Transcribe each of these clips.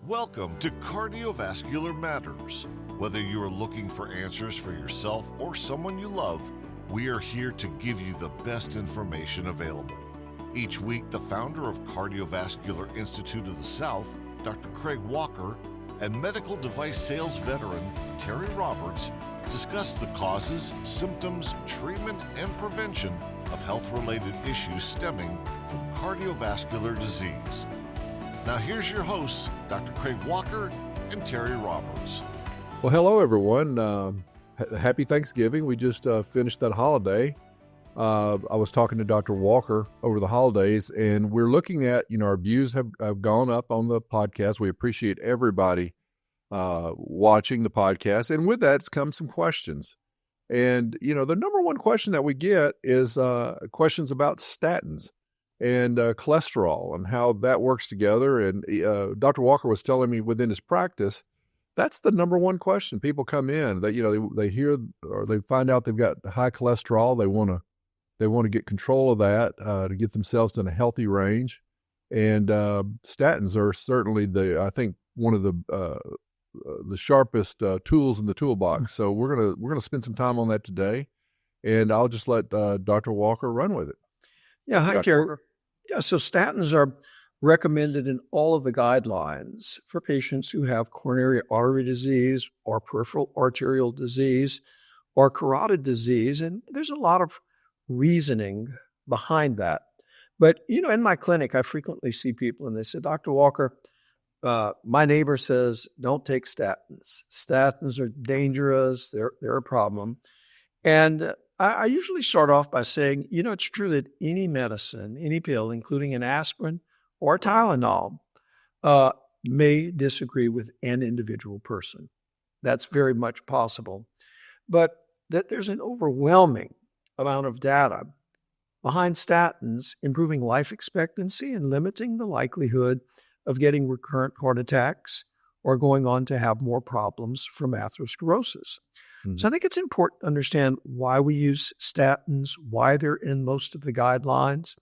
Welcome to Cardiovascular Matters. Whether you are looking for answers for yourself or someone you love, we are here to give you the best information available. Each week, the founder of Cardiovascular Institute of the South, Dr. Craig Walker, and medical device sales veteran Terry Roberts discuss the causes, symptoms, treatment, and prevention of health-related issues stemming from cardiovascular disease. Now here's your hosts, Dr. Craig Walker and Terry Roberts. Well, hello, everyone. Happy Thanksgiving. We just finished that holiday. I was talking to Dr. Walker over the holidays, and we're looking at, our views have gone up on the podcast. We appreciate everybody watching the podcast. And with that comes some questions. And, the number one question that we get is questions about statins and cholesterol and how that works together. And Dr. Walker was telling me within his practice, that's the number one question. People come in that, they hear or they find out they've got high cholesterol. They want to get control of that to get themselves in a healthy range. And statins are certainly I think one of the sharpest tools in the toolbox. So we're gonna spend some time on that today, and I'll just let Dr. Walker run with it. Yeah, hi, Terry. Yeah, so statins are recommended in all of the guidelines for patients who have coronary artery disease or peripheral arterial disease or carotid disease. And there's a lot of reasoning behind that. But, in my clinic, I frequently see people and they say, Dr. Walker, my neighbor says, don't take statins. Statins are dangerous. They're a problem. And I usually start off by saying, it's true that any medicine, any pill, including an aspirin or Tylenol, may disagree with an individual person. That's very much possible. But that there's an overwhelming amount of data behind statins improving life expectancy and limiting the likelihood of getting recurrent heart attacks or going on to have more problems from atherosclerosis. Mm-hmm. So I think it's important to understand why we use statins, why they're in most of the guidelines,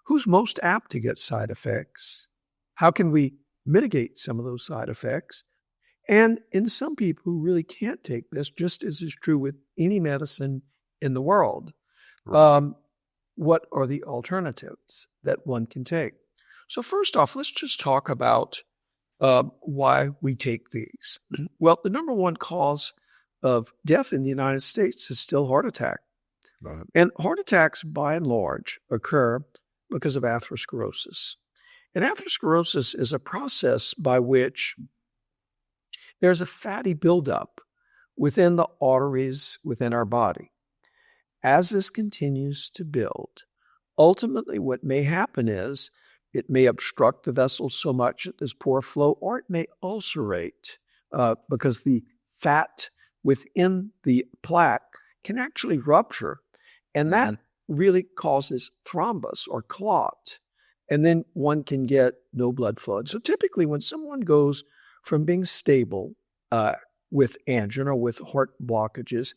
who's most apt to get side effects, how can we mitigate some of those side effects, and in some people who really can't take this, just as is true with any medicine in the world, right. What are the alternatives that one can take? So first off, let's just talk about why we take these. Well, the number one cause of death in the United States is still heart attack. Right. And heart attacks, by and large, occur because of atherosclerosis. And atherosclerosis is a process by which there's a fatty buildup within the arteries within our body. As this continues to build, ultimately what may happen is it may obstruct the vessels so much that there's poor flow, or it may ulcerate because the fat within the plaque can actually rupture, and that really causes thrombus or clot, and then one can get no blood flow. So typically when someone goes from being stable with angina or with heart blockages,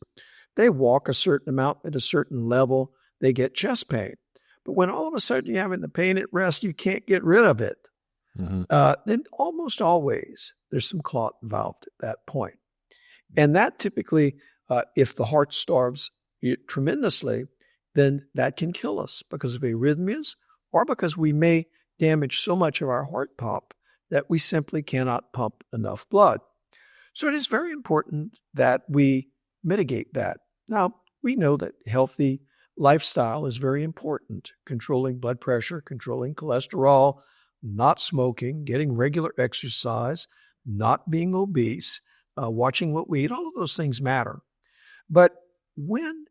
they walk a certain amount at a certain level, they get chest pain. But when all of a sudden you're having the pain at rest, you can't get rid of it. Mm-hmm. Then almost always there's some clot involved at that point. And that typically, if the heart starves tremendously, then that can kill us because of arrhythmias or because we may damage so much of our heart pump that we simply cannot pump enough blood. So it is very important that we mitigate that. Now, we know that healthy lifestyle is very important. Controlling blood pressure, controlling cholesterol, not smoking, getting regular exercise, not being obese, watching what we eat, all of those things matter. But when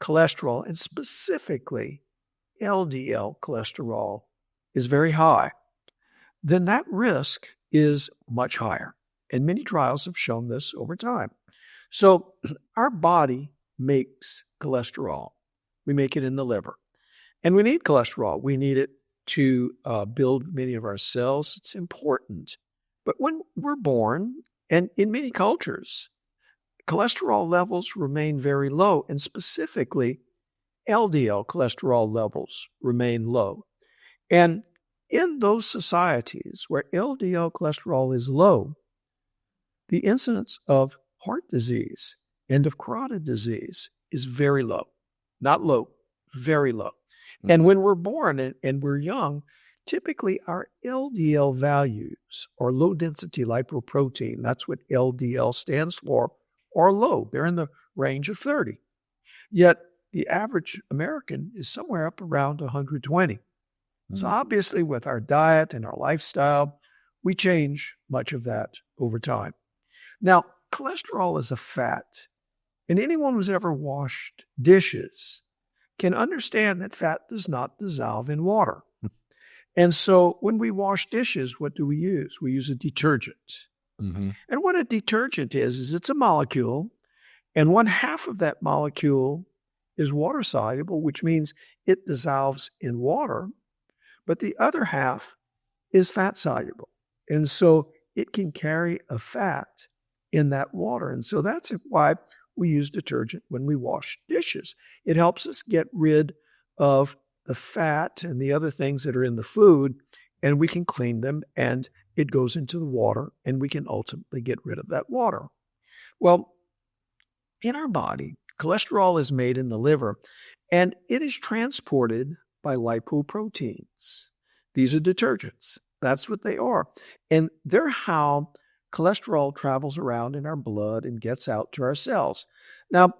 cholesterol, and specifically LDL cholesterol, is very high, then that risk is much higher. And many trials have shown this over time. So our body makes cholesterol. We make it in the liver. And we need cholesterol. We need it to build many of our cells. It's important. But when we're born, and in many cultures, cholesterol levels remain very low, and specifically LDL cholesterol levels remain low. And in those societies where LDL cholesterol is low, the incidence of heart disease and of carotid disease is very low. Not low, very low. And when we're born and we're young, typically our LDL values, or low-density lipoprotein, that's what LDL stands for, are low. They're in the range of 30. Yet the average American is somewhere up around 120. So obviously with our diet and our lifestyle, we change much of that over time. Now, cholesterol is a fat, and anyone who's ever washed dishes can understand that fat does not dissolve in water. And so when we wash dishes, what do we use? We use a detergent. And what a detergent is it's a molecule, and one half of that molecule is water soluble, which means it dissolves in water, but the other half is fat soluble. And so it can carry a fat in that water. And so that's why we use detergent when we wash dishes. It helps us get rid of the fat and the other things that are in the food, and we can clean them, and it goes into the water, and we can ultimately get rid of that water. Well, in our body, cholesterol is made in the liver, and it is transported by lipoproteins. These are detergents. That's what they are. And they're how cholesterol travels around in our blood and gets out to our cells. Now,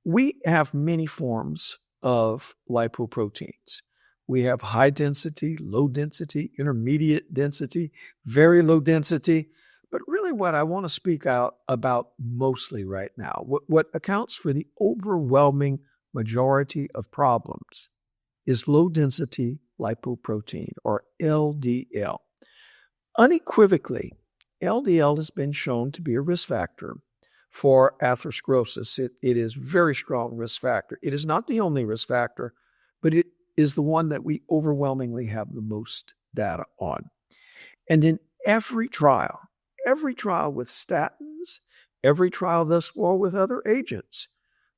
we have many forms of lipoproteins. We have high density, low density, intermediate density, very low density. But really what I want to speak out about mostly right now, what accounts for the overwhelming majority of problems, is low density lipoprotein, or LDL. Unequivocally, LDL has been shown to be a risk factor for atherosclerosis. It is a very strong risk factor. It is not the only risk factor, but it is the one that we overwhelmingly have the most data on. And in every trial with statins, every trial thus far with other agents,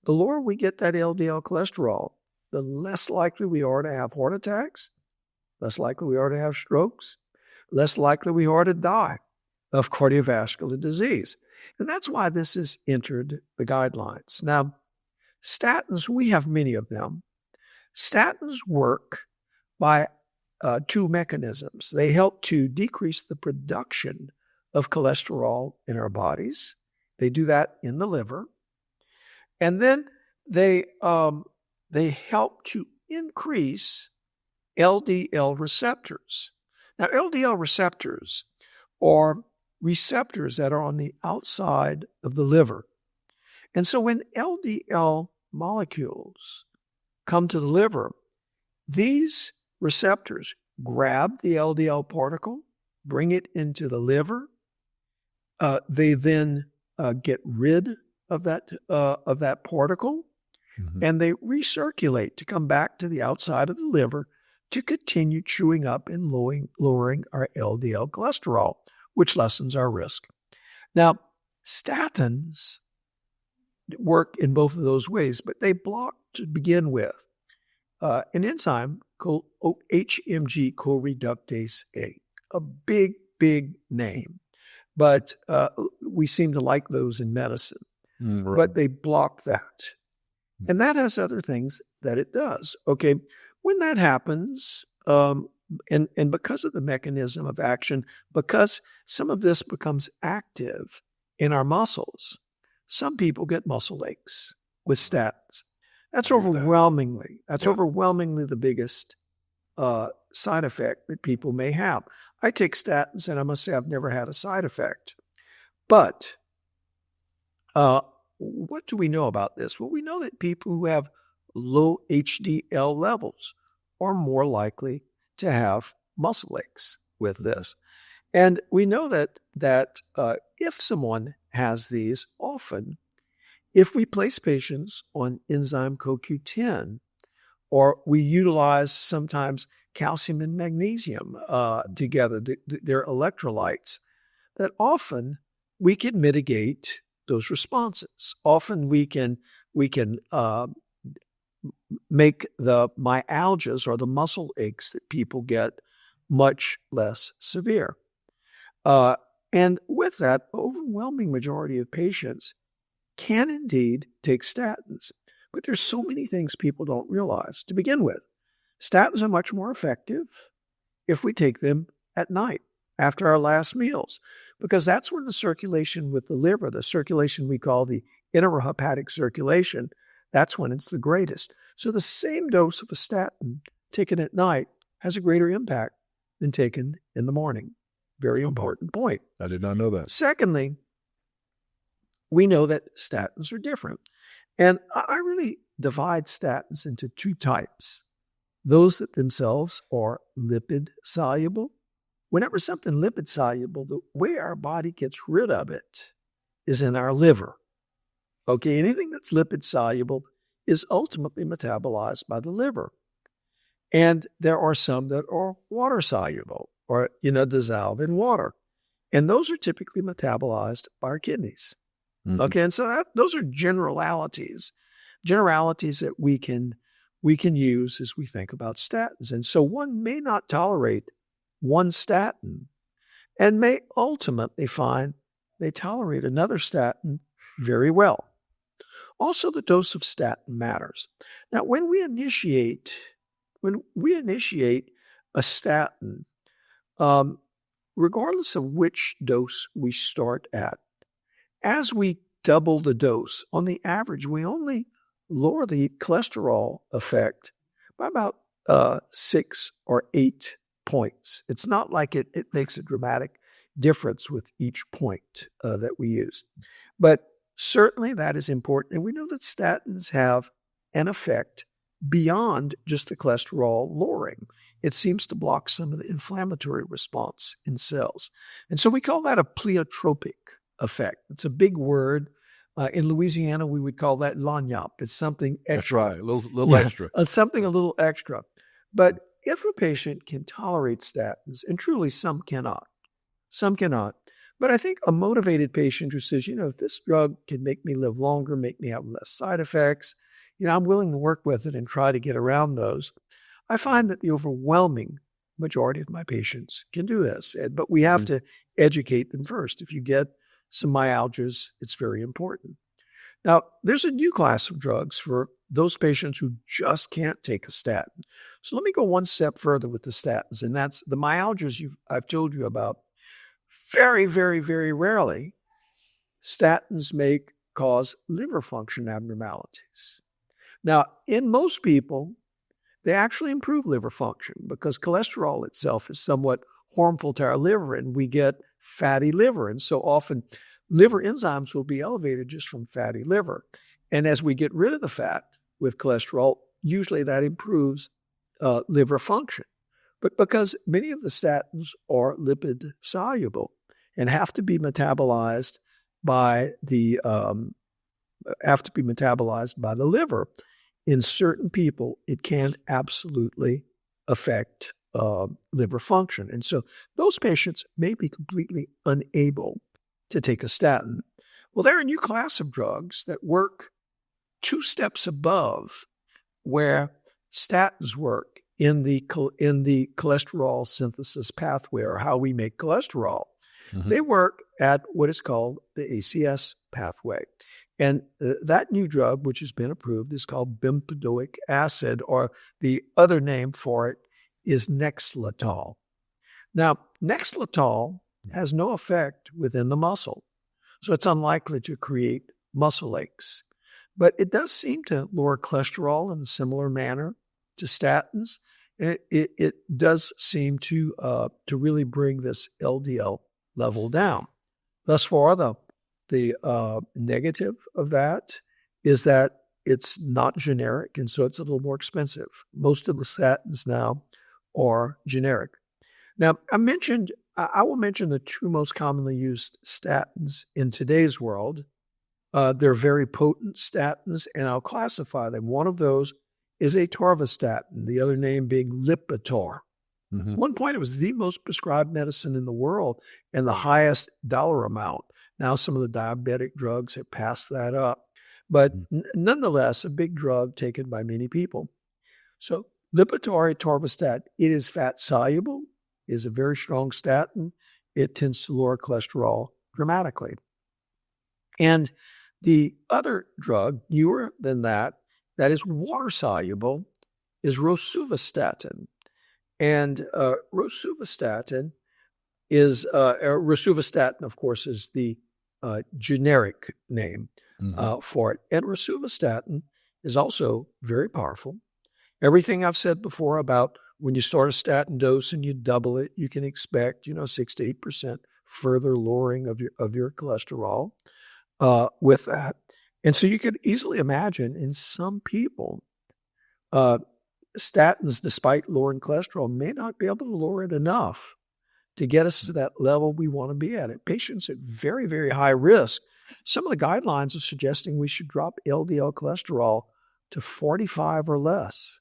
the lower we get that LDL cholesterol, the less likely we are to have heart attacks, less likely we are to have strokes, less likely we are to die of cardiovascular disease. And that's why this has entered the guidelines. Now, statins, we have many of them. Statins work by two mechanisms. They help to decrease the production of cholesterol in our bodies. They do that in the liver. And then they help to increase LDL receptors. Now, LDL receptors are receptors that are on the outside of the liver. And so when LDL molecules come to the liver, these receptors grab the LDL particle, bring it into the liver. They then get rid of that particle, and they recirculate to come back to the outside of the liver to continue chewing up and lowering our LDL cholesterol, which lessens our risk. Now, statins work in both of those ways, but they block, to begin with, an enzyme called HMG coreductase A, big name. But we seem to like those in medicine. Right. But they block that. And that has other things that it does. Okay, when that happens, and because of the mechanism of action, because some of this becomes active in our muscles, some people get muscle aches with statins. That's overwhelmingly the biggest side effect that people may have. I take statins, and I must say I've never had a side effect. But what do we know about this? Well, we know that people who have low HDL levels are more likely to have muscle aches with this. And we know that if someone has these, often, if we place patients on enzyme CoQ10, or we utilize sometimes calcium and magnesium together, their electrolytes, that often we can mitigate those responses. Often we can make the myalgias or the muscle aches that people get much less severe. And with that, overwhelming majority of patients can indeed take statins. But there's so many things people don't realize. To begin with, statins are much more effective if we take them at night after our last meals, because that's when the circulation with the liver, the circulation we call the intrahepatic circulation, that's when it's the greatest. So the same dose of a statin taken at night has a greater impact than taken in the morning. Very important point. I did not know that. Secondly, we know that statins are different. And I really divide statins into two types. Those that themselves are lipid soluble. Whenever something lipid soluble, the way our body gets rid of it is in our liver. Okay, anything that's lipid soluble is ultimately metabolized by the liver. And there are some that are water soluble or, dissolve in water. And those are typically metabolized by our kidneys. Mm-hmm. Okay, and so those are generalities that we can use as we think about statins. And so one may not tolerate one statin and may ultimately find they tolerate another statin very well. Also, the dose of statin matters. Now, when we initiate a statin, regardless of which dose we start at, as we double the dose, on the average, we only lower the cholesterol effect by about 6 or 8 points. It's not like it makes a dramatic difference with each point that we use. But certainly that is important. And we know that statins have an effect beyond just the cholesterol lowering. It seems to block some of the inflammatory response in cells. And so we call that a pleiotropic effect. It's a big word. In Louisiana, we would call that lagniappe. It's something extra. That's right, a little extra. It's something a little extra. But if a patient can tolerate statins, and truly some cannot, but I think a motivated patient who says, if this drug can make me live longer, make me have less side effects, I'm willing to work with it and try to get around those. I find that the overwhelming majority of my patients can do this, but we have to educate them first. If you get some myalgias, it's very important. Now, there's a new class of drugs for those patients who just can't take a statin. So let me go one step further with the statins, and that's the myalgias I've told you about. Very, very, very rarely, statins may cause liver function abnormalities. Now, in most people, they actually improve liver function because cholesterol itself is somewhat harmful to our liver, and we get fatty liver. And so often, liver enzymes will be elevated just from fatty liver. And as we get rid of the fat with cholesterol, usually that improves liver function. But because many of the statins are lipid soluble and have to be metabolized by the liver, in certain people, it can absolutely affect liver function. And so those patients may be completely unable to take a statin. Well, there are a new class of drugs that work 2 steps above where statins work in the cholesterol synthesis pathway, or how we make cholesterol. Mm-hmm. They work at what is called the ACS pathway. And that new drug, which has been approved, is called bempedoic acid, or the other name for it is Nexletol. Now, Nexletol has no effect within the muscle, so it's unlikely to create muscle aches. But it does seem to lower cholesterol in a similar manner to statins. And it does seem to really bring this LDL level down. Thus far, the negative of that is that it's not generic, and so it's a little more expensive. Most of the statins now are generic. Now, I will mention the 2 most commonly used statins in today's world. They're very potent statins, and I'll classify them. One of those is atorvastatin, the other name being Lipitor. Mm-hmm. At one point, it was the most prescribed medicine in the world and the highest dollar amount. Now, some of the diabetic drugs have passed that up, but nonetheless, a big drug taken by many people. So Lipitor, atorvastatin, it is fat soluble, is a very strong statin. It tends to lower cholesterol dramatically. And the other drug, newer than that is water-soluble, is rosuvastatin. And rosuvastatin is, rosuvastatin, of course, is the generic name for it. And rosuvastatin is also very powerful. Everything I've said before about when you start a statin dose and you double it, you can expect, 6 to 8% further lowering of your cholesterol with that. And so you could easily imagine in some people, statins, despite lowering cholesterol, may not be able to lower it enough to get us to that level we want to be at. It patients at very, very high risk. Some of the guidelines are suggesting we should drop LDL cholesterol to 45 or less.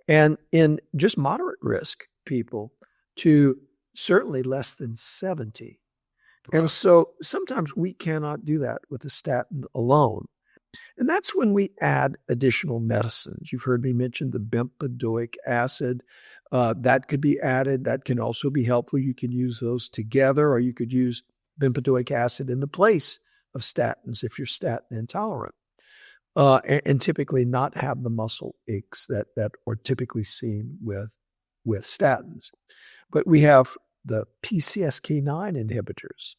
And in just moderate risk people to certainly less than 70. And so sometimes we cannot do that with a statin alone. And that's when we add additional medicines. You've heard me mention the bempedoic acid. That could be added. That can also be helpful. You can use those together, or you could use bempedoic acid in the place of statins if you're statin intolerant. And typically not have the muscle aches that are typically seen with statins. But we have the PCSK9 inhibitors.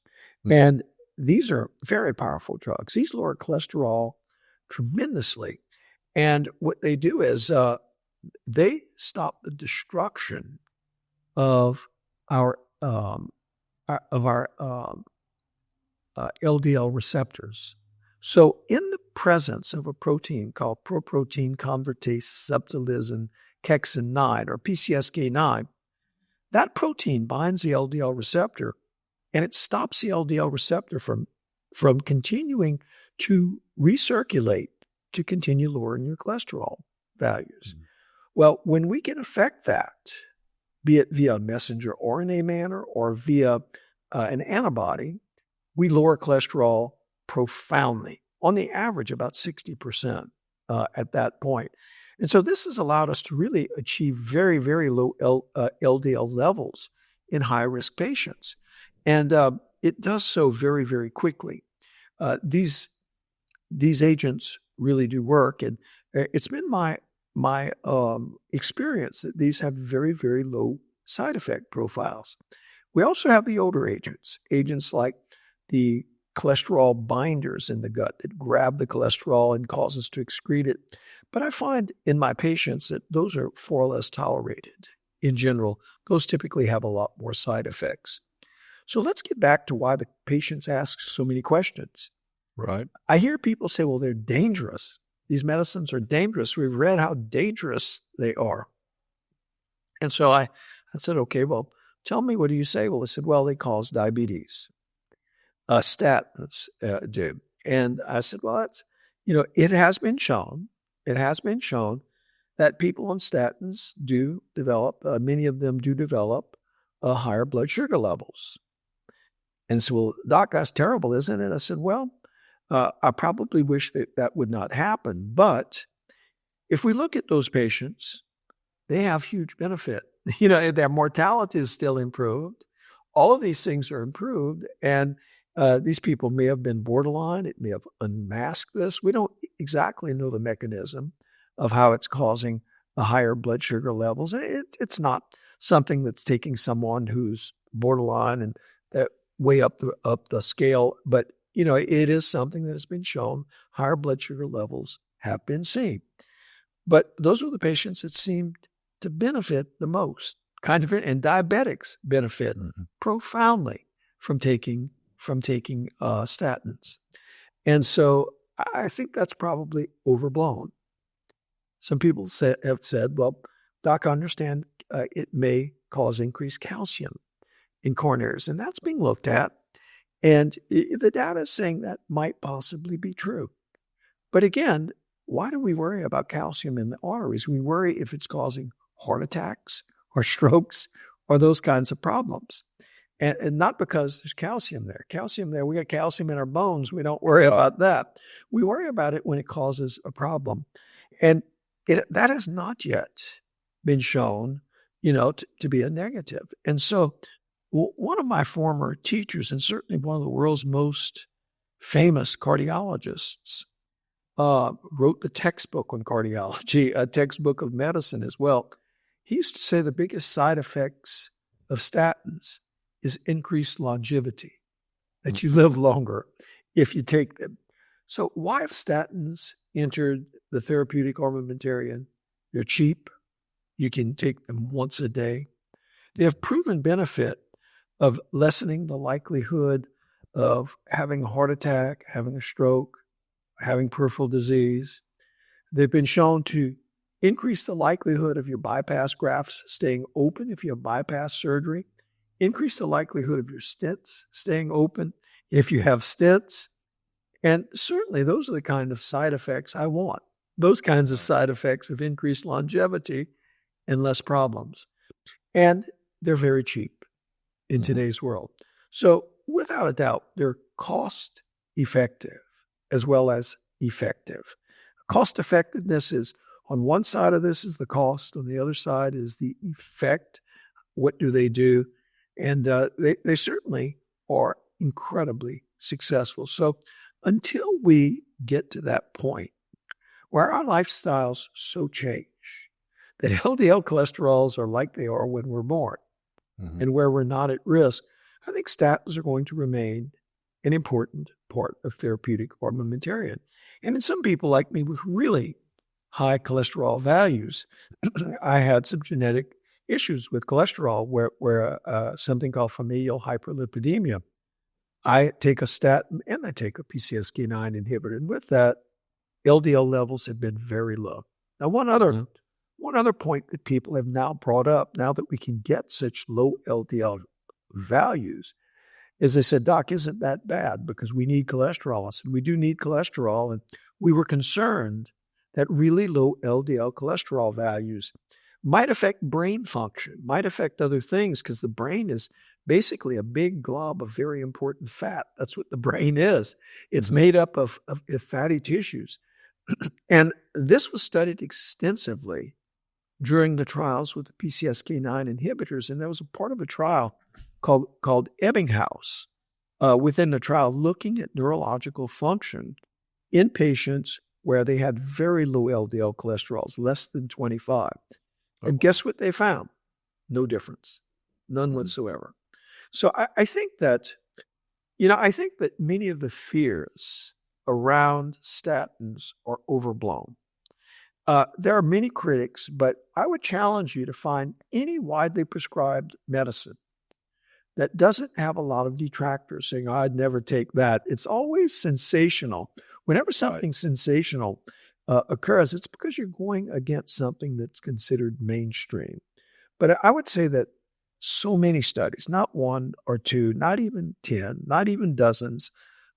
And these are very powerful drugs. These lower cholesterol tremendously. And what they do is they stop the destruction of our LDL receptors. So in the presence of a protein called proprotein convertase subtilisin kexin 9, or PCSK9, that protein binds the LDL receptor, and it stops the LDL receptor from continuing to recirculate to continue lowering your cholesterol values. Well, when we can affect that, be it via a messenger RNA manner or via an antibody, we lower cholesterol profoundly, on the average about 60% at that point. And so this has allowed us to really achieve very, very low LDL levels in high-risk patients. And it does so very, very quickly. These agents really do work. And it's been my experience that these have very, very low side effect profiles. We also have the older agents like the cholesterol binders in the gut that grab the cholesterol and cause us to excrete it. But I find in my patients that those are far less tolerated. In general, those typically have a lot more side effects. So let's get back to why the patients ask so many questions. Right. I hear people say, well, they're dangerous. These medicines are dangerous. We've read how dangerous they are. And so I said, okay, well, tell me, what do you say? Well, they said, well, they cause diabetes. Statins do. And I said, well, that's, it has been shown that people on statins do develop, many of them do develop higher blood sugar levels. And so, well, doc, that's terrible, isn't it? I said, well, I probably wish that would not happen. But if we look at those patients, they have huge benefit. Their mortality is still improved. All of these things are improved. And these people may have been borderline. It may have unmasked this. We don't exactly know the mechanism of how it's causing the higher blood sugar levels. And it's not something that's taking someone who's borderline and way up the scale. But, it is something that has been shown. Higher blood sugar levels have been seen. But those are the patients that seemed to benefit the most. And diabetics benefit profoundly from taking statins. And so I think that's probably overblown. Some people have said, well, doc, I understand it may cause increased calcium in coronaries, and that's being looked at. And the data is saying that might possibly be true. But again, why do we worry about calcium in the arteries? We worry if it's causing heart attacks or strokes or those kinds of problems. And not because there's calcium there. We got calcium in our bones. We don't worry about that. We worry about it when it causes a problem. And that has not yet been shown to be a negative. And so one of my former teachers, and certainly one of the world's most famous cardiologists, wrote the textbook on cardiology, a textbook of medicine as well. He used to say the biggest side effects of statins is increased longevity, that you live longer if you take them. So why have statins entered the therapeutic armamentarium? They're cheap. You can take them once a day. They have proven benefit of lessening the likelihood of having a heart attack, having a stroke, having peripheral disease. They've been shown to increase the likelihood of your bypass grafts staying open if you have bypass surgery, increase the likelihood of your stents staying open if you have stents. And certainly those are the kind of side effects I want. Those kinds of side effects of increased longevity and less problems. And they're very cheap in today's world. So without a doubt, they're cost effective as well as effective. Cost effectiveness is on one side of this is the cost, on the other side is the effect. What do they do? And they certainly are incredibly successful. So until we get to that point where our lifestyles so change that LDL cholesterols are like they are when we're born and where we're not at risk, I think statins are going to remain an important part of therapeutic armamentarium. And in some people like me with really high cholesterol values, I had some genetic issues with cholesterol where something called familial hyperlipidemia. I take a statin and I take a PCSK9 inhibitor. And with that, LDL levels have been very low. Now, one other point that people have now brought up, now that we can get such low LDL values, is they said, Doc, isn't that bad? Because we need cholesterol. I said, we do need cholesterol. And we were concerned that really low LDL cholesterol values might affect brain function, might affect other things, because the brain is basically a big glob of very important fat. That's what the brain is. It's made up of fatty tissues. And this was studied extensively during the trials with the PCSK9 inhibitors. And there was a part of a trial called Ebbinghaus within the trial looking at neurological function in patients where they had very low LDL cholesterols, less than 25. And guess what they found? No difference, none whatsoever. So I think that, many of the fears around statins are overblown. There are many critics, but I would challenge you to find any widely prescribed medicine that doesn't have a lot of detractors saying, I'd never take that. It's always sensational. Whenever something sensational occurs, it's because you're going against something that's considered mainstream. But I would say that so many studies, not one or two, not even 10, not even dozens,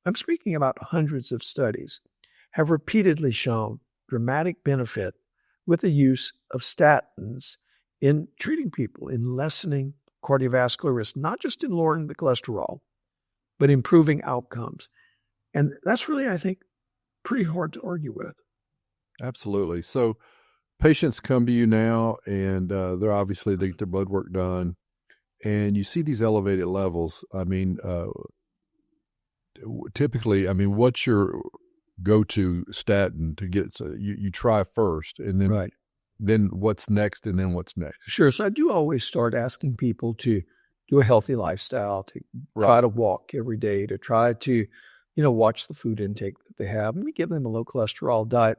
I'm speaking about hundreds of studies, have repeatedly shown dramatic benefit with the use of statins in treating people, in lessening cardiovascular risk, not just in lowering the cholesterol, but improving outcomes. And that's really, I think, pretty hard to argue with. Absolutely. So patients come to you now and they're obviously, they get their blood work done and you see these elevated levels. I mean, typically, what's your go-to statin to get? So you try first and then, then what's next and then what's next? Sure. So I do always start asking people to do a healthy lifestyle, to try to walk every day, to try to, watch the food intake that they have. And we give them a low cholesterol diet.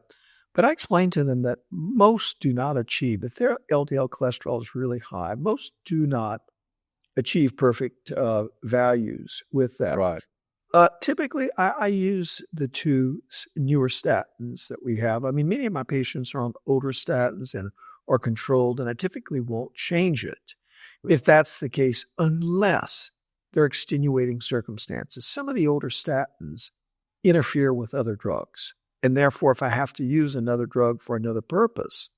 But I explain to them that most do not achieve, if their LDL cholesterol is really high, most do not achieve perfect values with that. Right. Typically, I use the two newer statins that we have. Many of my patients are on older statins and are controlled, and I typically won't change it if that's the case, unless there are extenuating circumstances. Some of the older statins interfere with other drugs. And therefore, if I have to use another drug for another purpose,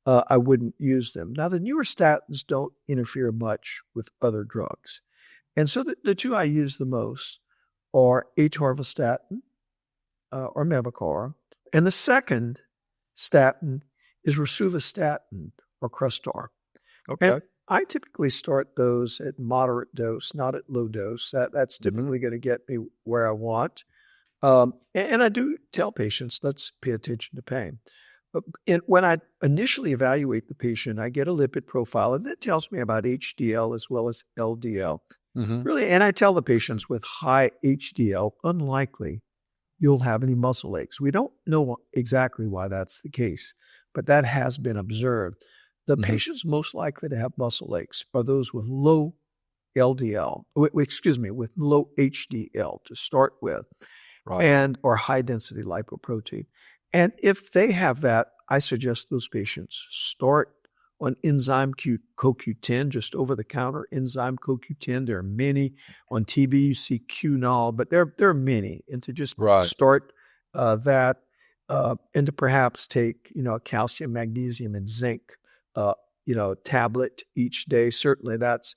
I wouldn't use them. Now, the newer statins don't interfere much with other drugs. And so the two I use the most are atorvastatin or Mevacor. And the second statin is rosuvastatin or Crestor. Okay. And I typically start those at moderate dose, not at low dose. That's typically going to get me where I want. And I do tell patients, let's pay attention to pain. And when I initially evaluate the patient, I get a lipid profile, and that tells me about HDL as well as LDL. Really, and I tell the patients with high HDL, unlikely you'll have any muscle aches. We don't know exactly why that's the case, but that has been observed. The patients most likely to have muscle aches are those with low LDL, with low HDL to start with, and or high density lipoprotein. And if they have that, I suggest those patients start on enzyme CoQ10, just over the counter enzyme CoQ10. There are many on TB. You see Qnol, but there are many, and to just start that, and to perhaps take a calcium, magnesium, and zinc tablet each day. Certainly, that's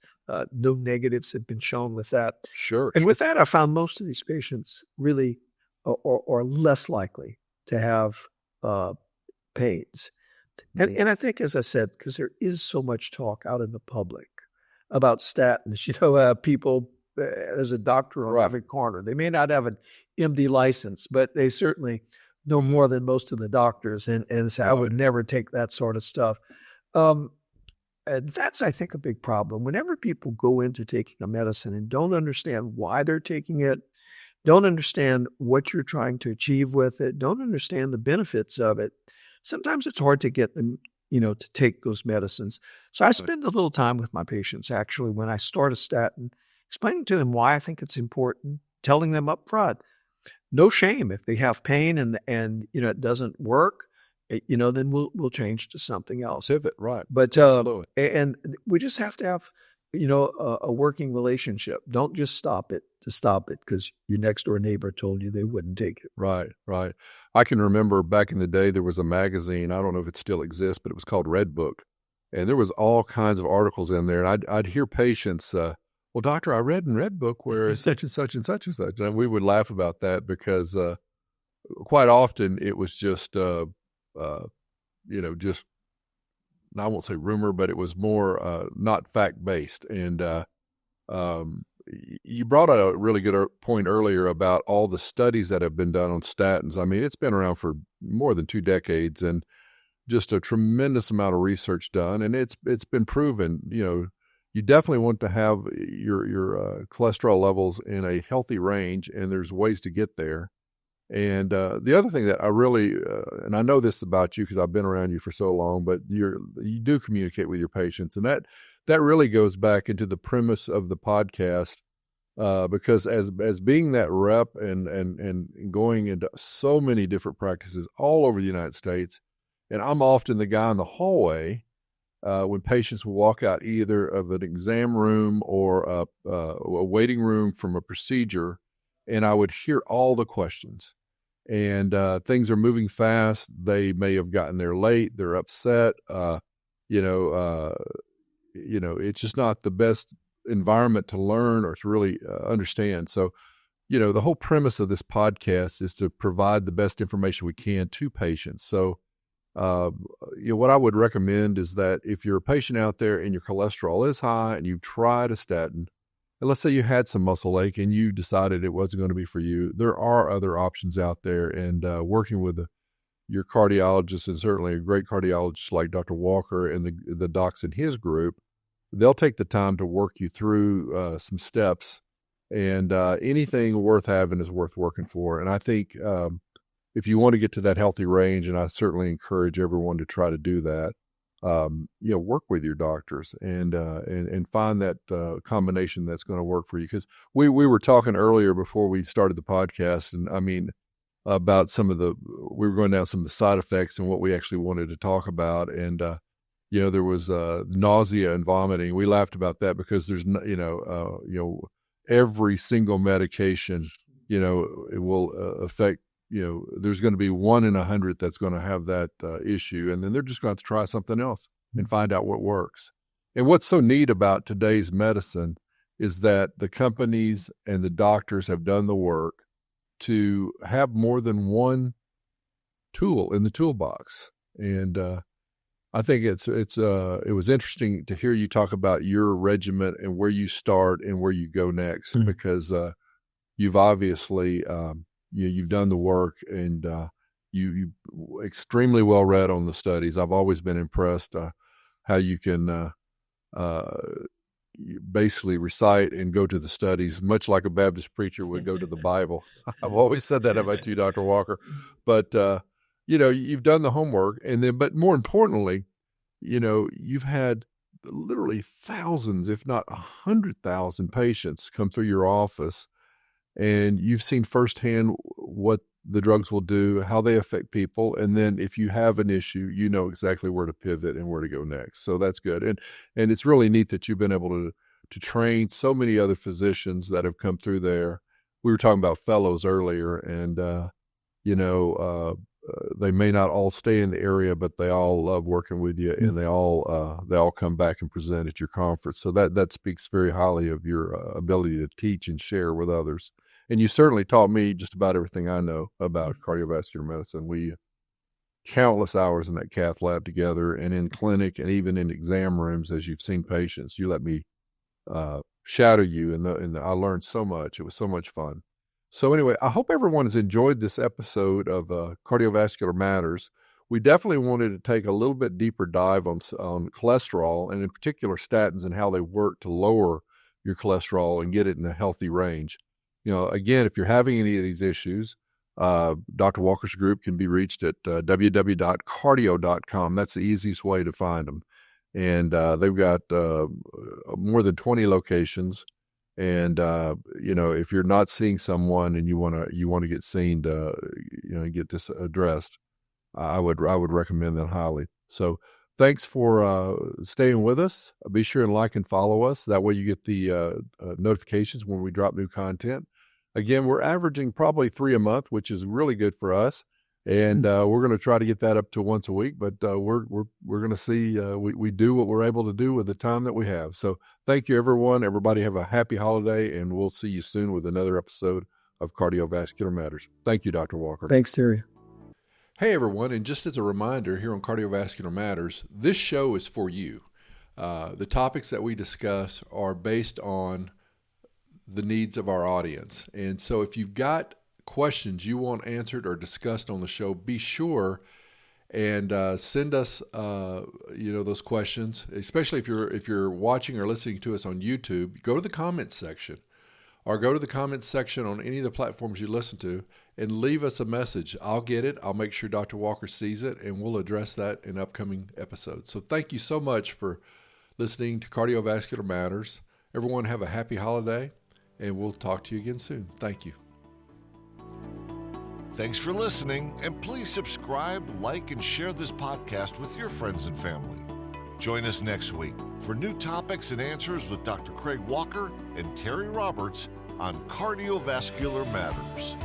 no negatives have been shown with that. Sure. And with that, I found most of these patients really are less likely to have pains. And I think, as I said, because there is so much talk out in the public about statins, people, as a doctor on every corner, they may not have an MD license, but they certainly know more than most of the doctors, and so I would never take that sort of stuff. And that's, I think, a big problem. Whenever people go into taking a medicine and don't understand why they're taking it, don't understand what you're trying to achieve with it, don't understand the benefits of it, sometimes it's hard to get them, to take those medicines. So I spend a little time with my patients, actually, when I start a statin, explaining to them why I think it's important, telling them up front, no shame if they have pain and it doesn't work, then we'll change to something else. Pivot, right. But Absolutely. And we just have to have a working relationship. Don't just stop it to stop it because your next door neighbor told you they wouldn't take it. Right. I can remember back in the day, there was a magazine, I don't know if it still exists, but it was called Red Book. And there was all kinds of articles in there. And I'd hear patients, well, doctor, I read in Red Book where such and such and such and such. And we would laugh about that because quite often it was just, just, I won't say rumor, but it was more not fact-based. And you brought out a really good point earlier about all the studies that have been done on statins. I mean, it's been around for more than 2 decades and just a tremendous amount of research done. And it's been proven, you definitely want to have your cholesterol levels in a healthy range, and there's ways to get there. And the other thing that I really, and I know this about you because I've been around you for so long, but you do communicate with your patients, and that really goes back into the premise of the podcast, because as being that rep and going into so many different practices all over the United States, and I'm often the guy in the hallway when patients will walk out either of an exam room or a waiting room from a procedure, and I would hear all the questions. And things are moving fast. They may have gotten there late. They're upset. It's just not the best environment to learn or to really understand. So, the whole premise of this podcast is to provide the best information we can to patients. So, what I would recommend is that if you're a patient out there and your cholesterol is high and you've tried a statin, and let's say you had some muscle ache and you decided it wasn't going to be for you, there are other options out there. And working with your cardiologist, and certainly a great cardiologist like Dr. Walker and the docs in his group, they'll take the time to work you through some steps. And anything worth having is worth working for. And I think if you want to get to that healthy range, and I certainly encourage everyone to try to do that, work with your doctors and find that combination that's going to work for you. Because we were talking earlier before we started the podcast, and I mean about we were going down some of the side effects and what we actually wanted to talk about, and there was nausea and vomiting. We laughed about that because there's every single medication it will affect. There's going to be 1 in 100 that's going to have that issue. And then they're just going to have to try something else and find out what works. And what's so neat about today's medicine is that the companies and the doctors have done the work to have more than one tool in the toolbox. And I think it was interesting to hear you talk about your regimen and where you start and where you go next, because you've obviously you've done the work, and you extremely well read on the studies. I've always been impressed how you can you basically recite and go to the studies, much like a Baptist preacher would go to the Bible. I've always said that about you, Dr. Walker. But you've done the homework, but more importantly, you've had literally thousands, if not 100,000 patients come through your office, and you've seen firsthand what the drugs will do, how they affect people. And then if you have an issue, you know exactly where to pivot and where to go next. So that's good. And it's really neat that you've been able to train so many other physicians that have come through there. We were talking about fellows earlier, and, they may not all stay in the area, but they all love working with you, and they all come back and present at your conference. So that speaks very highly of your ability to teach and share with others. And you certainly taught me just about everything I know about cardiovascular medicine. We countless hours in that cath lab together, and in clinic, and even in exam rooms as you've seen patients. You let me shadow you, and I learned so much. It was so much fun. So anyway, I hope everyone has enjoyed this episode of Cardiovascular Matters. We definitely wanted to take a little bit deeper dive on cholesterol, and in particular statins, and how they work to lower your cholesterol and get it in a healthy range. Again, if you're having any of these issues, Dr. Walker's group can be reached at www.cardio.com. That's the easiest way to find them. And they've got more than 20 locations. And if you're not seeing someone and you want to get seen to get this addressed, I would recommend them highly. So thanks for staying with us. Be sure and like and follow us. That way you get the notifications when we drop new content. Again, we're averaging probably 3 a month, which is really good for us. And we're going to try to get that up to once a week, but we're going to see. We do what we're able to do with the time that we have. So thank you, everyone. Everybody have a happy holiday, and we'll see you soon with another episode of Cardiovascular Matters. Thank you, Dr. Walker. Thanks, Terry. Hey, everyone. And just as a reminder, here on Cardiovascular Matters, this show is for you. The topics that we discuss are based on the needs of our audience. And so if you've got questions you want answered or discussed on the show, be sure and send us those questions, especially if you're watching or listening to us on YouTube. Go to the comments section, or go to the comments section on any of the platforms you listen to, and leave us a message. I'll get it. I'll make sure Dr. Walker sees it, and we'll address that in upcoming episodes. So thank you so much for listening to Cardiovascular Matters. Everyone have a happy holiday, and we'll talk to you again soon. Thank you. Thanks for listening, and please subscribe, like, and share this podcast with your friends and family. Join us next week for new topics and answers with Dr. Craig Walker and Terry Roberts on Cardiovascular Matters.